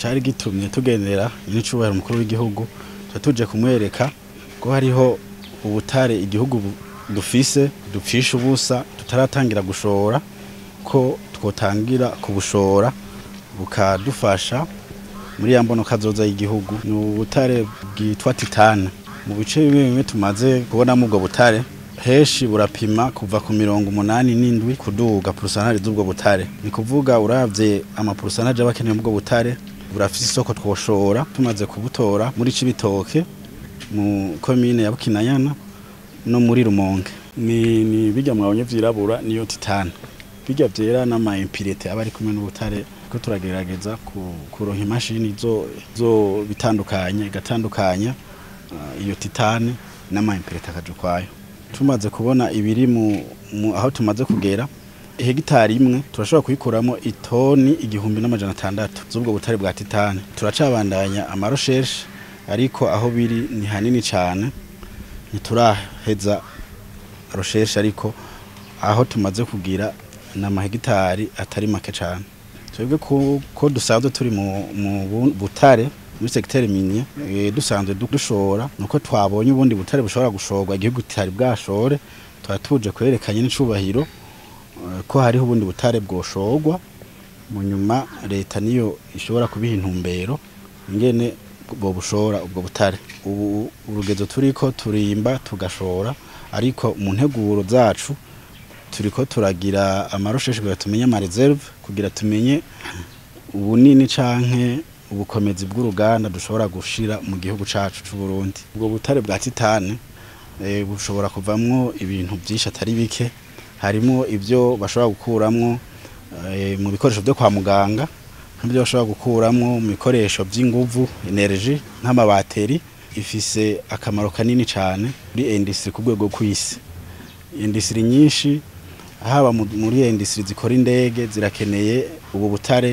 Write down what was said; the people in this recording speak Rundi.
Cari gitumye tugendera n'icubahiro mukuru w'igihugu tuje kumwereka ko hariho ubutare igihugu dufise dupfisha ubusa tutaratangira gushora ko twotangira kubushora bukadufasha muri yambono kazoza y'igihugu. Ni ubutare bwitwa titane. Mu bice bimwe tumaze kubona mu bwo butare heshi burapima kuva ku 87 kuduga pourcentage z'ubwo butare. Ni kuvuga uravye ama pourcentage abakeneye mu bwo butare burafise isoko twoshora. Tumaze kubutora muri Cibitoke mu commune ya Bukinanyana no muri Rumonge. Ni bijya mwabonye vyirabura niyo titane. Bijya vyera n'ama impurité abari kumwe n'ubutare ko turagerageza kuronka imashini zo bitandukanye gatandukanya iyo titane n'ama impurité akaje kwayo. Tumaze kubona ibiri mu aho tumaze kugera hegitari imwe turashobora kuyikuramo itoni 1600 z'ubwo butare bwa titane. Turacabandanya ama recherche ariko aho biri ni hanini cyane ntituraheza recherche ariko aho tumaze kugira n'amahegitari atari make cyane. Twebwe ko dusanzwe turi mu butare muri secteur minier dusanzwe dushora nuko twabonye ubundi butare bushobora gushorwa igihugu kitari bwashore twatuje kwerekanye n'icubahiro ko hariho ubundi butare bwoshorwa mu nyuma leta niyo ishobora kubiha intumbero ingene bo bushora ubwo butare. Ubu urugezo turiko turimba tugashora ariko mu nteguro zacu turiko turagira amarosheshe kugira tumenye ama reserve kugira tumenye ubunini canke ubukomezi bw'uruganda dushobora gushira mu gihugu cacu c'u Burundi. Ubwo butare bwa titane bushobora kuvamwo ibintu byinshi atari bike, harimo ibyo bashobora gukuramwo mu bikoresho byo kwa muganga, nk'ibyo bashobora gukuramwo mu bikoresho by'inguvu energy nk'amabateri. Ifise akamaro kanini cyane muri industry ku rwego kw'isi. Industry nyinshi haba muri industry zikora indege zirakeneye ubu butare